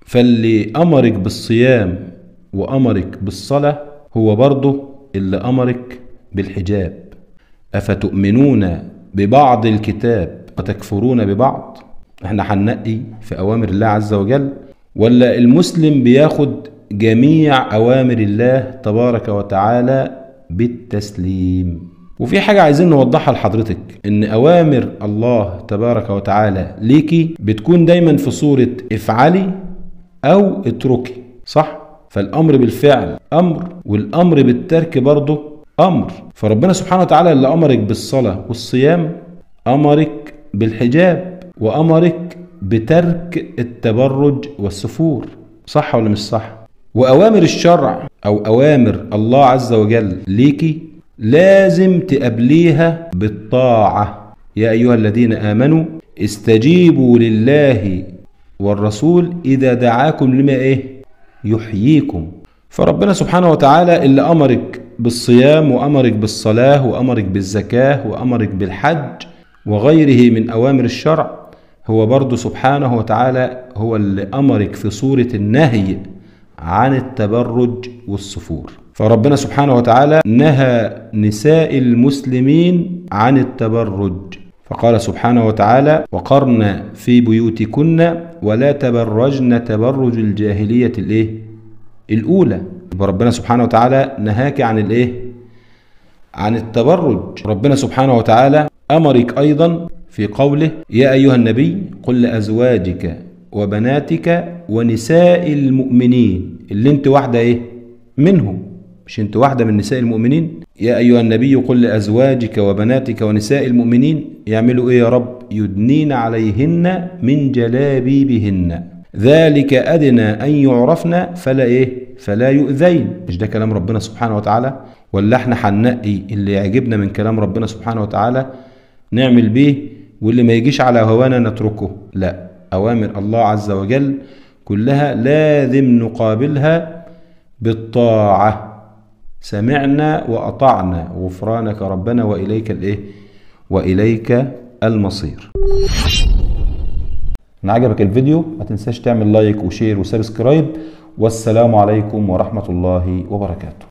فاللي أمرك بالصيام وأمرك بالصلاة هو برضه اللي أمرك بالحجاب. أفتؤمنون ببعض الكتاب وتكفرون ببعض؟ احنا هننقي في أوامر الله عز وجل، ولا المسلم بياخد جميع أوامر الله تبارك وتعالى بالتسليم؟ وفي حاجة عايزين نوضحها لحضرتك، ان أوامر الله تبارك وتعالى ليكي بتكون دايما في صورة افعلي أو اتركي، صح؟ فالأمر بالفعل أمر، والأمر بالترك برضه أمر. فربنا سبحانه وتعالى اللي أمرك بالصلاة والصيام أمرك بالحجاب، وأمرك بترك التبرج والسفور، صح ولا مش صح؟ وأوامر الشرع أو أوامر الله عز وجل ليكي لازم تقابليها بالطاعة. يا أيها الذين آمنوا استجيبوا لله والرسول إذا دعاكم لما يحييكم. فربنا سبحانه وتعالى اللي أمرك بالصيام وأمرك بالصلاة وأمرك بالزكاة وأمرك بالحج وغيره من أوامر الشرع، هو برضو سبحانه وتعالى هو اللي أمرك في صورة النهي عن التبرج والسفور. فربنا سبحانه وتعالى نهى نساء المسلمين عن التبرج، فقال سبحانه وتعالى: وقرن في بيوتكن ولا تبرجن تبرج الجاهلية الأولى. ربنا سبحانه وتعالى نهاك عن عن التبرج. ربنا سبحانه وتعالى أمرك أيضا في قوله: يا أيها النبي قل لأزواجك وبناتك ونساء المؤمنين، اللي انت واحدة منهم، مش انت واحدة من نساء المؤمنين. يا أيها النبي قل لأزواجك وبناتك ونساء المؤمنين يعملوا يا رب؟ يدنين عليهن من جلابيبهن ذلك أدنى أن يعرفن فلا يؤذين. مش ده كلام ربنا سبحانه وتعالى؟ ولا احنا هننقي اللي يعجبنا من كلام ربنا سبحانه وتعالى نعمل بيه، واللي ما يجيش على هوانا نتركه؟ لا، أوامر الله عز وجل كلها لازم نقابلها بالطاعة. سمعنا وأطعنا غفرانك ربنا وإليك المصير. إن عجبك الفيديو ما تنساش تعمل لايك وشير وسبسكرايب، والسلام عليكم ورحمة الله وبركاته.